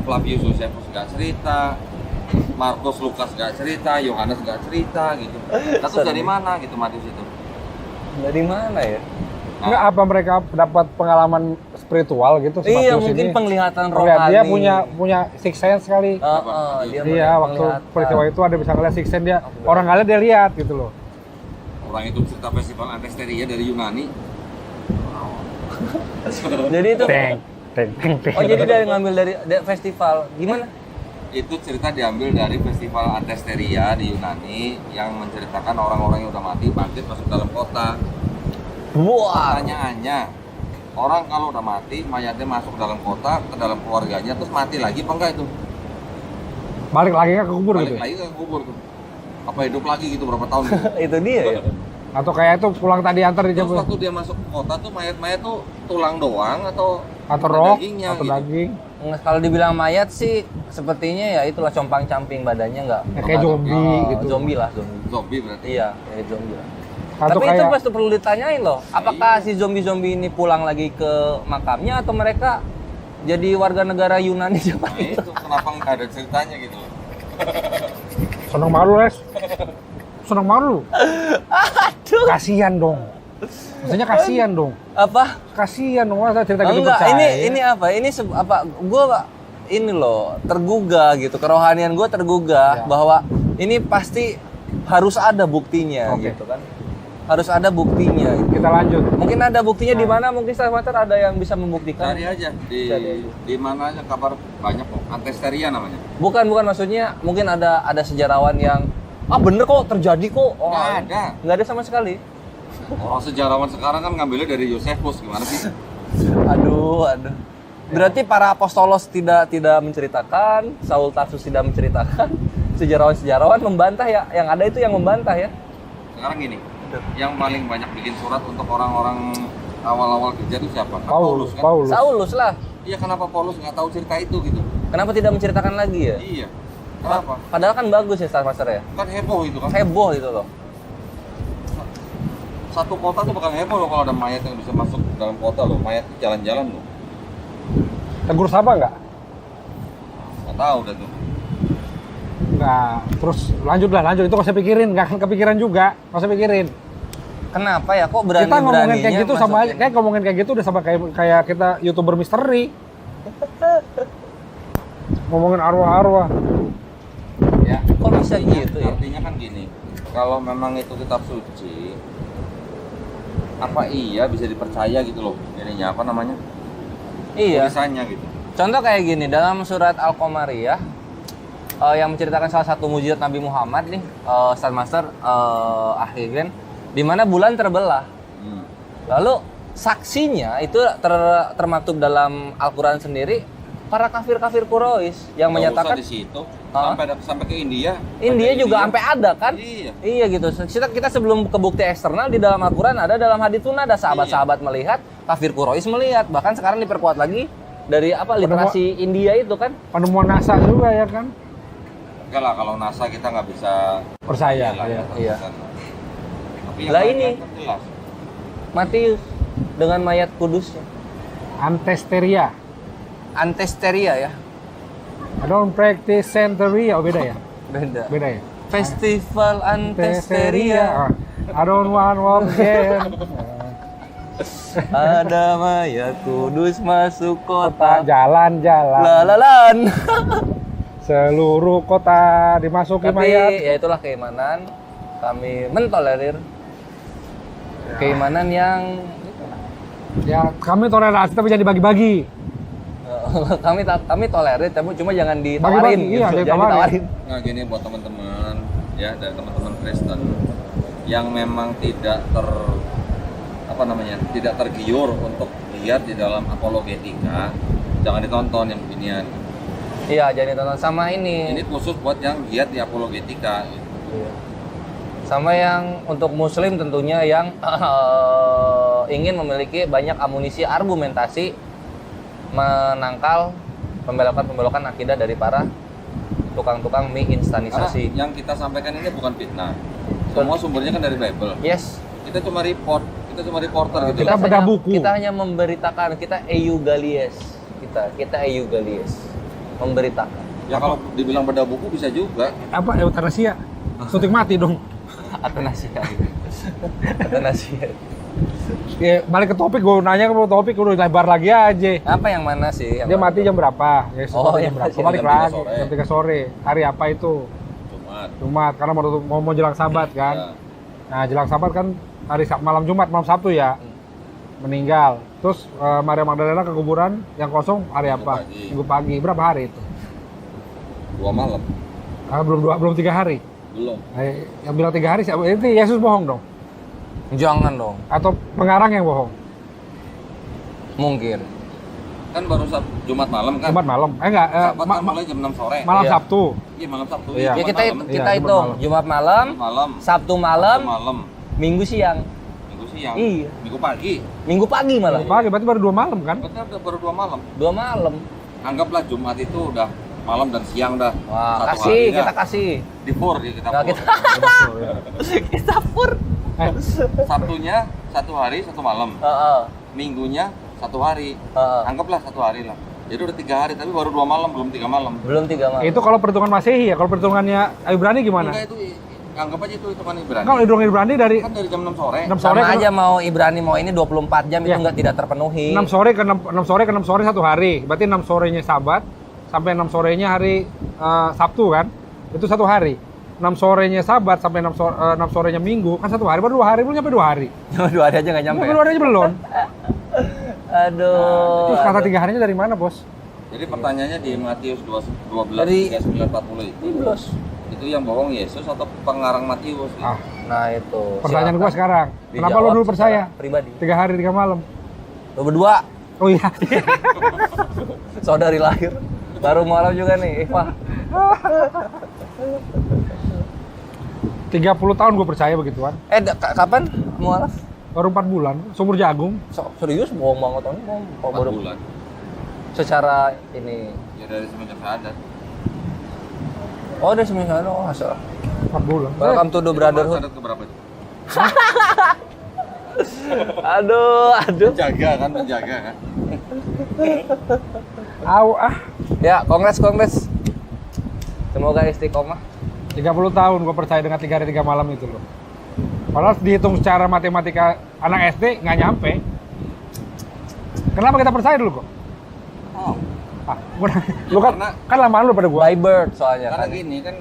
Flavius Josephus nggak cerita, Markus Lukas nggak cerita, Yohanes nggak cerita gitu. Nah, terus dari mana gitu Matius itu? Dari mana ya? Nggak apa mereka dapat pengalaman spiritual gitu si Iya, Matius mungkin ini. penglihatan Ngeliat rohani. dia punya six sense sekali. Dia Iya, waktu penglihatan. peristiwa itu ada bisa ngeliat six sense dia. Orang nggak lihat dia lihat gitu loh. Orang itu cerita festival Antesteria dari Yunani. Jadi itu. Teng, teng, teng, teng. Oh, jadi dari ngambil dari festival. Gimana? Itu cerita diambil dari festival Antesteria di Yunani yang menceritakan orang-orang yang udah mati bangkit sedikit masuk dalam kota. Wah. Pertanyaannya, orang kalau udah mati, mayatnya masuk dalam kota, ke dalam keluarganya, terus mati lagi apa enggak itu? Balik lagi ke kubur Balik gitu ya? lagi ke kubur tuh. Apa hidup lagi gitu berapa tahun gitu? Itu dia ya. Atau kayak itu pulang tadi antar Terus dijemput waktu dia masuk ke kota tuh mayat-mayat tuh tulang doang atau atau ada rok dagingnya atau gitu? daging. Kalau dibilang mayat sih sepertinya ya itulah compang-camping badannya nggak. Ya, kayak zombie Oh, gitu. zombie lah, zombie. Zombie berarti. Iya, kayak zombie lah. Atau Tapi itu kayak pasti perlu ditanyain loh. Apakah si zombie-zombie ini pulang lagi ke makamnya atau mereka jadi warga negara Yunani Nah seperti itu? itu kenapa nggak ada ceritanya gitu? seneng malu, Les. Seneng malu. Aduh. Kasihan dong. Maksudnya kasihan dong. Apa? Kasihan dong, masa cerita gitu Enggak, percaya. ini apa? Ini apa? Gua ini loh tergugah gitu, kerohanian gue tergugah Ya. bahwa ini pasti harus ada buktinya Oke. gitu kan. Harus ada buktinya. Kita lanjut. Mungkin ada buktinya di Nah. mana? Mungkin Starmaster ada yang bisa membuktikan. Cari aja Cari aja. di mana aja kabar banyak kok. Antesteria namanya. Bukan maksudnya mungkin ada sejarawan yang bener kok terjadi kok. Oh, Nggak ada. Nggak ada sama sekali. Orang sejarawan sekarang kan ngambilnya dari Yosefus gimana sih? Aduh. Berarti para apostolos tidak menceritakan, Saul Tarsus tidak menceritakan, sejarawan-sejarawan membantah ya, yang ada itu yang membantah ya. Sekarang gini, yang paling banyak bikin surat untuk orang-orang awal-awal kerja itu siapa? Kan Paulus, kan? Paulus. Saulus lah. Iya, kenapa Paulus nggak tahu cerita itu gitu? Kenapa tidak menceritakan lagi ya? Iya. Kenapa? Padahal kan bagus ya Starmaster ya. Kan heboh itu kan. Heboh itu loh. Satu kota tuh bakal heboh loh kalau ada mayat yang bisa masuk dalam kota loh. Mayat jalan-jalan loh. Tegur sapa nggak? Nggak tahu dah tuh. Nggak. Terus lanjut. Itu nggak usah pikirin, nggak akan kepikiran juga. Nggak usah pikirin. Kenapa ya? Kok berani Kita ngomongin kayak gitu sama aja, kayak ngomongin kayak gitu udah sama kayak kita YouTuber misteri. Ngomongin arwah-arwah. Ya. Kok bisa gitu ya? Artinya kan gini. Kalau memang itu kitab suci, apa iya bisa dipercaya gitu loh? Ininya apa namanya? Iya. Tulisannya gitu. Contoh kayak gini dalam surat Al-Qamariyah yang menceritakan salah satu mujizat Nabi Muhammad nih, Starmaster Akhirgen, di mana bulan terbelah. Lalu saksinya itu termaktub dalam Al-Qur'an sendiri para kafir-kafir Quraisy yang Nggak menyatakan usah di situ Hah? sampai ke India. India juga sampai ada kan? Iya. Iya gitu. Kita sebelum ke bukti eksternal di dalam Al-Qur'an ada, dalam hadits pun ada sahabat-sahabat melihat, kafir Quraisy melihat, bahkan sekarang diperkuat lagi dari literasi India itu kan. Penemuan NASA juga ya kan? Enggak lah, kalau NASA kita nggak bisa Percaya. lah, Iya. Iya. Tapi yang Lah lain ini. kan jelas. Matius dengan mayat kudusnya. Antesteria. Antesteria ya. I don't practice Santeria. Oh beda ya? Beda. Beda ya? Festival Antesteria. I don't want walk again. Ada mayat kudus masuk Kota kota. jalan-jalan. Lalalan. Seluruh kota dimasuki Tapi mayat. ya itulah keimanan. Kami mentolerir keimanan yang Ya kami toleransi tapi jangan dibagi-bagi. kami tolerir, tapi cuma jangan ditawarin. Bagi-bagi, iya, Jangan ditawarin. ditawarin. Nah gini buat teman-teman ya, dari teman-teman Kristen yang memang tidak tidak tergiur untuk lihat di dalam apologetika, jangan ditonton yang beginian. Iya, jangan ditonton sama ini. Ini khusus buat yang giat di apologetika. Iya. Sama yang untuk muslim tentunya yang ingin memiliki banyak amunisi argumentasi menangkal pembelokan akidah dari para tukang-tukang mie Karena instanisasi. yang kita sampaikan ini bukan fitnah. Semua sumbernya kan dari Bible. Yes. Kita cuma reporter gitu. Kita bedah buku. Kita hanya memberitakan, kita euagalies. Kita euagalies. Memberitakan. Ya kalau dibilang bedah buku bisa juga. Apa eutanasia? Suntik mati dong. Atanasia. Atanasia. Ya, balik ke topik, gue nanya ke topik udah lebar lagi aja. Apa yang mana sih? Yang Dia mana? mati jam berapa? Yesus Oh, mati iya, jam berapa? iya, Balik jam 3 lagi sore. jam 3 sore. Hari apa itu? Jumat, karena mau jelang Sabat kan. Ya. Nah, jelang Sabat kan malam Jumat, malam Sabtu ya. Meninggal. Terus Maria Magdalena ke kuburan yang kosong hari apa? pagi. Minggu pagi. Berapa hari itu? 2 malam. Belum 3 hari. Belum. Yang bilang 3 hari siapa? Itu Yesus bohong dong. Jangan dong. Atau pengarang yang bohong? Mungkin. Kan baru Jumat malam kan. Jumat malam. Enggak, Sabat kan mulai jam 6 sore. malam Iya. Sabtu. Iya, malam Sabtu. Iya. Ya Jumat kita malam. kita Iya, Jumat hitung malam. Jumat malam, Malam. Sabtu malam, Sabtu malam. Minggu siang. Minggu siang. Iya. Minggu pagi. Minggu pagi malah. Pagi, berarti baru 2 malam kan? Betul, baru 2 malam. 2 malam. Anggaplah Jumat itu udah malam dan siang dah. Wah, Satu kasih, hari dah. kita kasih. Di pur ya kita Nah, pur. kita kita pur. Sabtunya 1 hari 1 malam. Heeh. Minggunya 1 hari. Heeh. Anggaplah 1 hari lah. Jadi udah 3 hari tapi baru 2 malam, belum 3 malam. Belum 3 malam. Itu kalau perhitungan Masehi ya, kalau perhitungannya Ibrani gimana? Enggak, itu anggap aja itu hitungan Ibrani. Kalau hitungan Ibrani dari Kan dari jam 6 sore. 6 sore Sama ke aja mau Ibrani mau ini 24 jam Iya. itu tidak terpenuhi. 6 sore ke 6 sore ke 6 sore 1 hari. Berarti 6 sorenya Sabat sampai 6 sorenya hari Sabtu kan? Itu 1 hari. 6 sorenya Sabat sampai 6 sorenya Minggu kan 1 hari, baru 2 hari, belum nyampe 2 hari. Cuma 2 hari aja nggak nyampe. Nyampe 2 hari aja belum. Aduh. Terus kata 3 harinya dari mana, Bos? Jadi pertanyaannya di Matius 12 Dari- 39 40 itu. Iblos. Itu yang bohong Yesus atau pengarang Matius? Gitu. Ah, Nah itu. pertanyaan silakan gua sekarang. Kenapa dijawab lu dulu secara percaya? Pribadi. 3 hari 3 malam. Lu berdua Oh iya. saudari lahir. Baru malam juga nih, Eva. 30 tahun gue percaya begituan. Kapan mualaf? Baru 4 bulan, sumur jagung. Serius bohong banget tahun bohong. Kok 4 baru bulan. secara ini. Ya dari semenjak sadar. Oh, dari semenjak oh, asal. 4 bulan. Welcome to the brotherhood. Sadar ke berapa itu? Aduh. Menjaga kan. Ya, kongres. Semoga istiqomah. 30 tahun gue percaya dengan 3 hari 3 malam itu loh. Padahal dihitung secara matematika anak SD nggak nyampe. Kenapa kita percaya dulu kok? Oh. Lu kan Karena- kan lamaan lu pada gua. By bird soalnya Karena kan. gini kan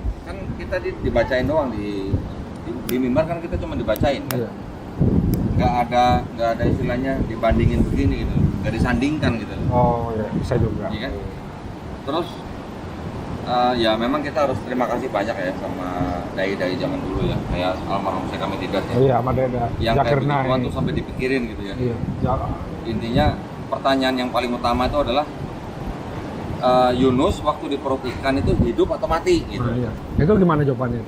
kita dibacain doang di mimbar kan kita cuma dibacain kan. Iya. Nggak ada istilahnya dibandingin begini gitu. Nggak disandingkan gitu. Oh iya, bisa juga. Iya kan? Terus ya memang kita harus terima kasih banyak ya sama dai-dai zaman dulu ya, kayak almarhum Syekh Hamid Didat ya. Iya, sama Deda. Yang kayak Zakir begituan Naik. tuh sampai dipikirin gitu ya. Iya. Intinya pertanyaan yang paling utama itu adalah Yunus waktu di perut ikan itu hidup atau mati gitu. Iya. Itu gimana jawabannya?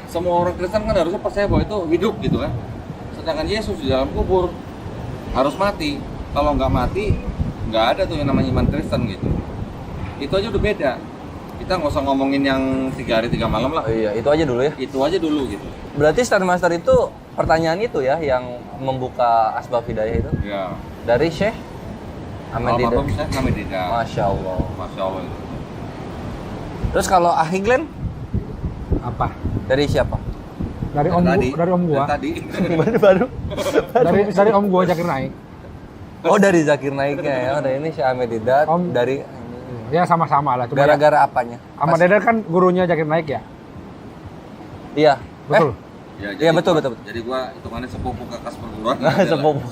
Semua orang Kristen kan harusnya percaya bahwa itu hidup gitu kan. Sedangkan Yesus di dalam kubur harus mati. Kalau nggak mati, nggak ada tuh yang namanya iman Kristen gitu. Itu aja udah beda. Kita nggak usah ngomongin yang 3 hari 3 malam lah. Oh iya, itu aja dulu ya. Itu aja dulu gitu. Berarti Star Master itu pertanyaan itu ya yang membuka asbab hidayah itu Ya. dari Syekh Ahmad Didat. Almarhum Syekh Hamid Didat. Masya Allah. Masya Allah itu. Terus kalau Ahi Glenn Apa? dari siapa? Dari om Tadi. dari om gua. Tadi. baru. Dari om gua Zakir Naik. Oh dari Zakir Naiknya ya. Dari ini Syekh Ahmad Didat. Om. Dari Ya sama-sama lah. Cuma ya, gara-gara apanya? Ahmad Deda kan gurunya Zakir Naik ya. Iya. Betul. Ya, Iya, betul. Jadi gua hitungannya sepupu kakas perguruan. Sepupu.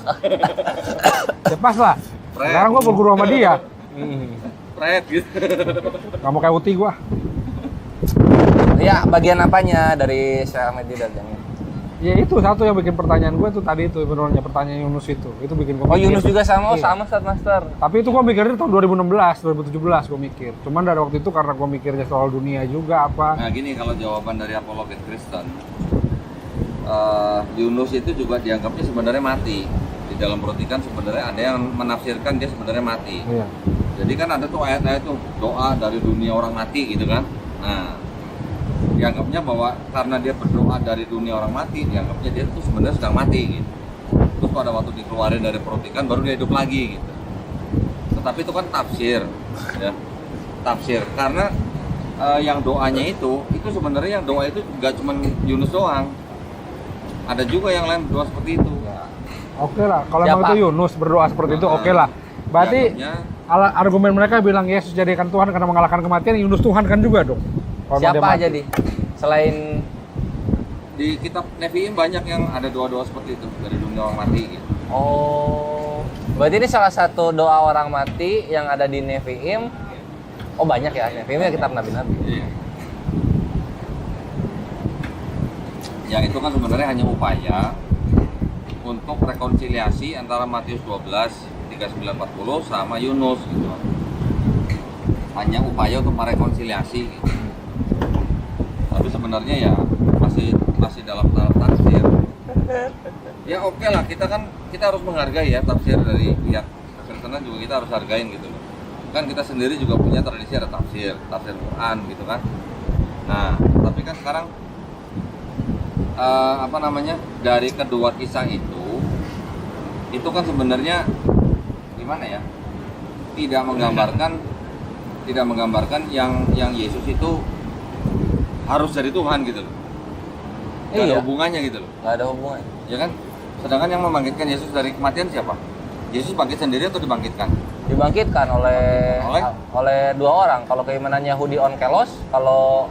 Ya pas lah. Fred. Sekarang gua berguru sama dia. Fred gitu. Gak mau kayak Uti gua. Ya bagian apanya dari Syekh Ahmad Didat yang ini? Ya itu satu yang bikin pertanyaan gua tuh tadi itu sebenarnya pertanyaan Yunus itu. Itu bikin gua Oh mikir. Yunus juga sama, oh Iya. sama Star Master. Tapi itu gua mikirnya tahun 2016, 2017 gua mikir. Cuman dari waktu itu karena gua mikirnya soal dunia juga apa. Nah gini kalau jawaban dari apologet Kristen, Yunus itu juga dianggapnya sebenarnya mati. Di dalam perut ikan sebenarnya ada yang menafsirkan dia sebenarnya mati. Iya. Jadi kan ada tuh ayat-ayat tuh doa dari dunia orang mati gitu kan. Nah, dianggapnya bahwa karena dia berdoa dari dunia orang mati, dianggapnya dia tuh sebenarnya sedang mati gitu. Terus pada waktu dikeluarin dari perut ikan baru dia hidup lagi gitu. Tetapi itu kan tafsir, ya. Tafsir karena yang doanya itu sebenarnya yang doa itu nggak cuma Yunus doang. Ada juga yang lain berdoa seperti itu. Oke lah, kalau emang Siapa? itu Yunus berdoa seperti itu oke lah. Berarti Dianggapnya argumen mereka bilang Yesus jadikan Tuhan karena mengalahkan kematian, Yunus Tuhan kan juga dong. Kalau dia Siapa mati. aja di selain di kitab Nevi'im banyak yang ada doa-doa seperti itu dari dunia orang mati gitu. oh berarti ini salah satu doa orang mati yang ada di Nevi'im. Oh banyak ya Nevi'im ya kitab nabi-nabi. Iya. Ya itu kan sebenarnya hanya upaya untuk rekonsiliasi antara Matius 12, 39-40 sama Yunus gitu. Hanya upaya untuk merekonsiliasi gitu. Tapi sebenarnya ya masih dalam tahap tafsir. Ya oke lah, kita harus menghargai ya tafsir dari pihak Kristen juga kita harus hargain gitu loh. Kan kita sendiri juga punya tradisi ada tafsir Quran gitu kan. Nah, tapi kan sekarang dari kedua kisah itu kan sebenarnya gimana ya, tidak menggambarkan yang Yesus itu harus dari Tuhan gitu loh. Gak ada hubungannya gitu loh. Nggak ada hubungan. Ya kan? Sedangkan yang membangkitkan Yesus dari kematian siapa? Yesus bangkit sendiri atau dibangkitkan? Dibangkitkan oleh dua orang. Kalau keimanan Yahudi onkelos, kalau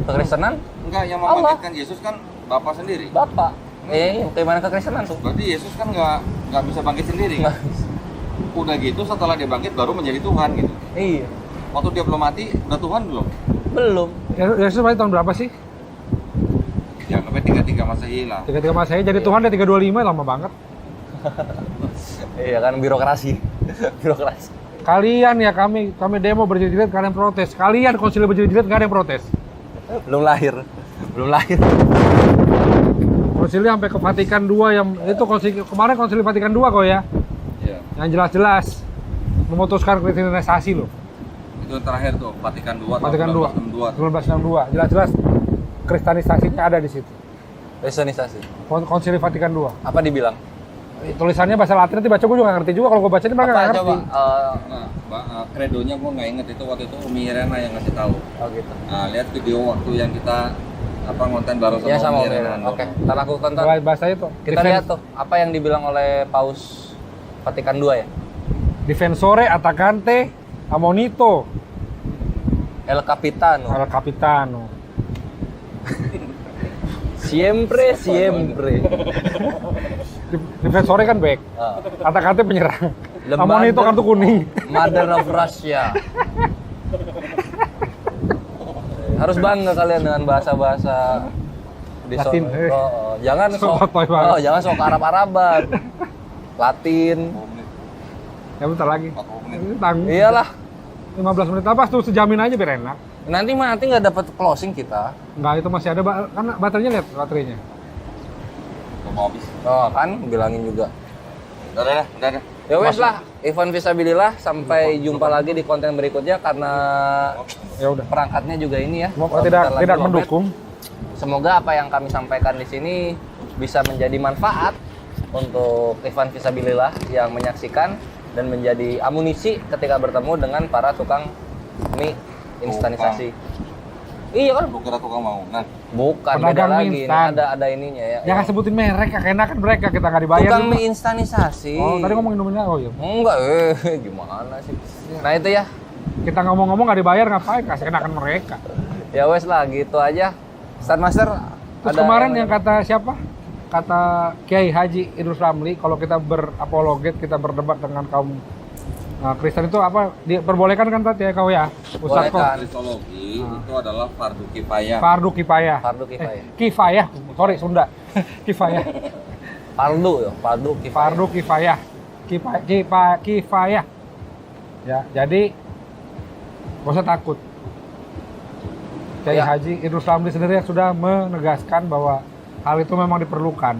kekristenan Enggak, yang membangkitkan Yesus kan Bapa sendiri. Bapak. Keimanan kekristenan tuh. Berarti Yesus kan nggak bisa bangkit sendiri kan? Udah gitu setelah dia bangkit baru menjadi Tuhan gitu. Iya. Waktu dia belum mati udah Tuhan belum? Belum. Yesus mati tahun berapa sih? Ya sampai 33 Masehi lah. 33 Masehi, jadi Tuhan dia 325, lama banget. Iya kan, birokrasi. Birokrasi. Kalian ya kami demo berjilid-jilid, kalian protes. Kalian konsili berjilid-jilid, nggak ada yang protes. Belum lahir. Konsili sampai ke Vatikan II yang itu kemarin konsili Vatikan II kok ya. Iya. Yang jelas-jelas memutuskan kristenisasi loh. Itu yang terakhir tuh Vatikan II Vatikan II 1962. 1962. Jelas-jelas kristenisasinya ada di situ. Kristenisasi. Konsili Vatikan II. Apa dibilang? Tulisannya bahasa Latin, nanti baca gue juga nggak ngerti juga. Kalau gue baca ini mereka nggak Apa ngerti. coba? Kredonya gue nggak inget itu waktu itu Umi Irena yang ngasih tahu. Oh gitu. Nah, lihat video waktu yang kita ngonten bareng sama Iya sama Umi Om Irena. Irena. Oke, ntar aku tonton. Bahasanya tuh. Kita lihat tuh apa yang dibilang oleh Paus Vatikan II ya. Difensore attaccante ammonito El Capitano. al capitano. Siempre. Difensore kan back. Attaccante penyerang. Ammonito kartu kuning. Mother of Russia. Harus bangga kalian dengan bahasa-bahasa di Latin. Jangan jangan sok Arab-Araban. Latin. Ya bentar lagi. 40 menit. Ini tanggung. Iyalah. 15 menit apa tuh sejamin aja biar enak. Nanti nggak dapat closing kita. Enggak, itu masih ada kan baterainya, lihat baterainya. Mau habis. Oh kan, bilangin juga. Udah. Ya wes lah, Ivan Visabilillah, sampai jumpa lagi di konten berikutnya karena Ya udah. perangkatnya juga ini ya. Semoga bentar lagi tidak lobet. mendukung. Semoga apa yang kami sampaikan di sini bisa menjadi manfaat untuk Ivan Visabilillah yang menyaksikan dan menjadi amunisi ketika bertemu dengan para tukang mie instanisasi. Iya kan? Lu kira tukang bangunan. Bukan, beda Pedagang lagi. mie Ini instan. ada ininya ya. Jangan sebutin merek, keenakan mereka, kita nggak dibayar. Tukang juga. mie instanisasi. Oh, tadi ngomongin nominal, oh iya. Enggak, gimana sih? Nah itu ya. Kita ngomong-ngomong nggak dibayar, ngapain? Kasih enakan mereka. Ya wes lah, gitu aja. Stand Master. Terus kemarin yang kata siapa? Kata Kiai Haji Idrus Ramli, kalau kita berapologet, kita berdebat dengan kaum Kristen itu apa? Diperbolehkan kan tadi ya kau ya? Ustaz kok. Bolehkan. Kristologi itu adalah fardu kifayah. Fardu kifayah. Fardu kifayah. Kifayah. Sorry, Sunda. Kifayah. Fardu ya, fardu kifayah. Fardu kifayah. Kifayah. Ya, jadi gak usah takut. Kiai Ya. Haji Idrus Ramli sendiri sudah menegaskan bahwa hal itu memang diperlukan.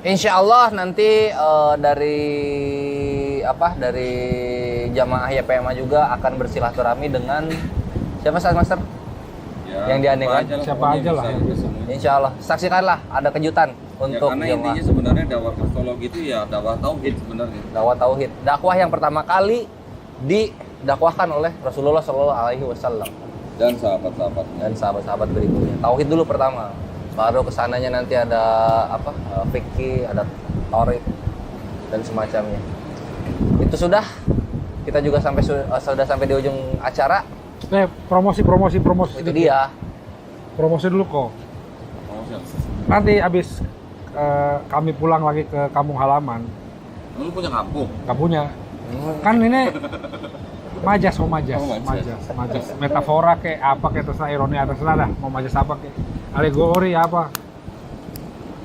Insya Allah nanti dari jamaah YPMA juga akan bersilaturahmi dengan siapa Ustaz Master? Ya, Yang dianehkan. Siapa aja lah. Insya Allah, saksikanlah ada kejutan Ya, untuk karena jamaah. intinya sebenarnya dakwah kristologi itu ya dakwah tauhid sebenarnya. Dakwah tauhid, dakwah yang pertama kali didakwahkan oleh Rasulullah SAW Dan sahabat-sahabatnya. dan sahabat-sahabat berikutnya. Tauhid dulu pertama, baru kesananya nanti ada fikih, ada tauhid dan semacamnya. Itu sudah. Kita juga sudah sampai di ujung acara. Promosi. Itu dia. Promosi dulu kok. Nanti abis kami pulang lagi ke kampung halaman, Lu punya kampung? nggak punya. Kan ini majas. Oh, majas. Metafora kayak apa, kayak terserah, ironi terserah dah. Mau majas apa kayak alegori apa.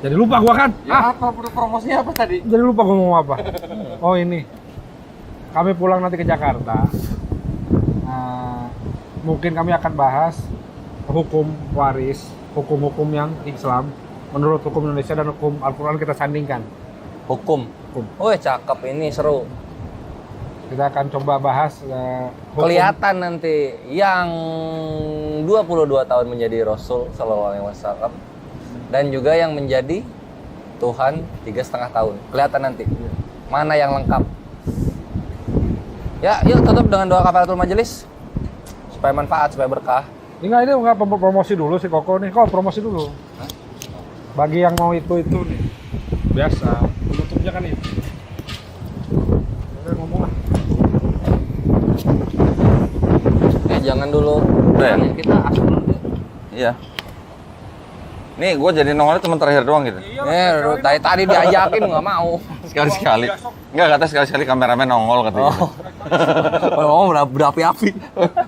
Jadi lupa gua kan? Ya apa promosinya apa tadi? Jadi lupa gua mau apa. Oh ini, kami pulang nanti ke Jakarta. Mungkin kami akan bahas hukum waris, hukum-hukum yang Islam menurut hukum Indonesia dan hukum Al-Quran kita sandingkan. Hukum. Hukum. Oh, cakep, ini seru. Kita akan coba bahas hukum. Kelihatan nanti yang 22 tahun menjadi Rasul Sallallahu Alaihi Wasallam dan juga yang menjadi Tuhan 3,5 tahun. Kelihatan nanti mana yang lengkap. Ya, yuk tutup dengan doa kafaratul majelis supaya manfaat, supaya berkah. Ini nggak promosi dulu si Koko nih. Kok promosi dulu? Bagi yang mau itu nih. Biasa. Tutupnya kan itu. Udah ngomong lah. Jangan dulu. Udah ya? Kita asal dulu. Iya. Nih, gue jadi nongolnya cuma terakhir doang gitu. Tadi diajakin nggak mau. Sekali-sekali. Enggak, kata sekali-sekali kameramen nongol katanya. Oh, berapi-api.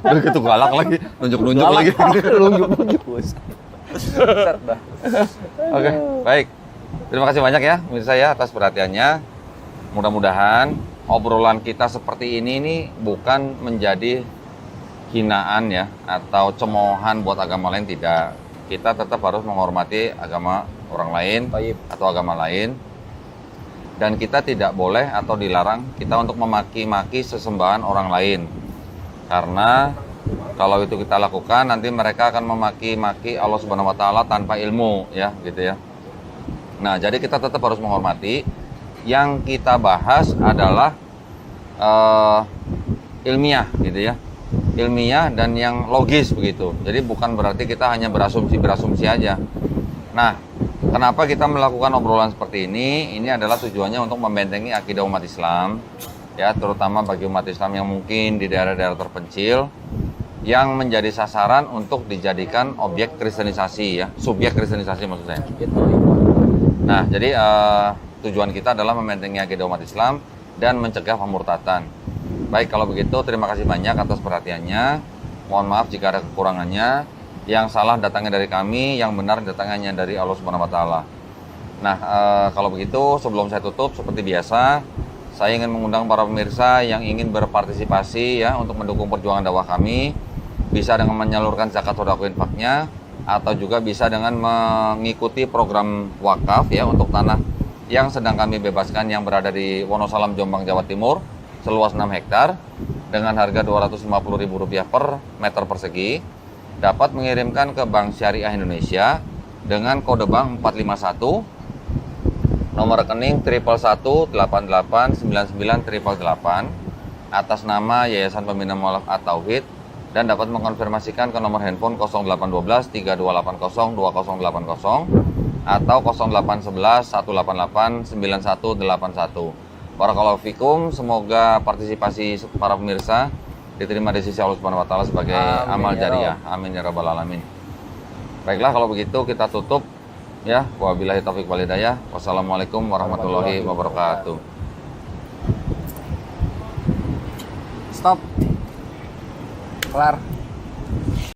Udah gitu galak lagi, nunjuk-nunjuk lagi. Nunjuk-nunjuk. Oke, baik. Terima kasih banyak ya pemirsa ya atas perhatiannya. Mudah-mudahan obrolan kita seperti ini nih bukan menjadi hinaan ya atau cemoohan buat agama lain, tidak. Kita tetap harus menghormati agama orang lain atau agama lain. Dan kita tidak boleh atau dilarang kita untuk memaki-maki sesembahan orang lain. Karena kalau itu kita lakukan nanti mereka akan memaki-maki Allah Subhanahu wa taala tanpa ilmu ya, gitu ya. Nah, jadi kita tetap harus menghormati. Yang kita bahas adalah ilmiah gitu ya. Ilmiah dan yang logis begitu. Jadi bukan berarti kita hanya berasumsi aja. Nah, kenapa kita melakukan obrolan seperti ini? Ini adalah tujuannya untuk membentengi akidah umat Islam, ya, terutama bagi umat Islam yang mungkin di daerah-daerah terpencil yang menjadi sasaran untuk dijadikan objek kristenisasi ya, subjek kristenisasi maksud saya. Nah, jadi tujuan kita adalah membentengi akidah umat Islam dan mencegah pemurtatan. Baik, kalau begitu terima kasih banyak atas perhatiannya. Mohon maaf jika ada kekurangannya. Yang salah datangnya dari kami, yang benar datangnya dari Allah Subhanahu wa taala. Nah, kalau begitu sebelum saya tutup seperti biasa, saya ingin mengundang para pemirsa yang ingin berpartisipasi ya untuk mendukung perjuangan dakwah kami, bisa dengan menyalurkan zakat sedekah infaknya atau juga bisa dengan mengikuti program wakaf ya untuk tanah yang sedang kami bebaskan yang berada di Wonosalam, Jombang, Jawa Timur, seluas 6 hektar dengan harga Rp250.000 per meter persegi, dapat mengirimkan ke Bank Syariah Indonesia dengan kode bank 451, nomor rekening 111889988 atas nama Yayasan Pembina Mualaf At-Tauhid, dan dapat mengonfirmasikan ke nomor handphone 0812 3280 2080 atau 0811 188 9181. Barakallahu fikum, semoga partisipasi para pemirsa diterima di sisi Allah Subhanahu wa taala sebagai amal jariah. Amin ya rabbal alamin. Baiklah, kalau begitu kita tutup ya. Wabillahi taufiq wal hidayah. Wassalamualaikum warahmatullahi wabarakatuh. Stop. Kelar.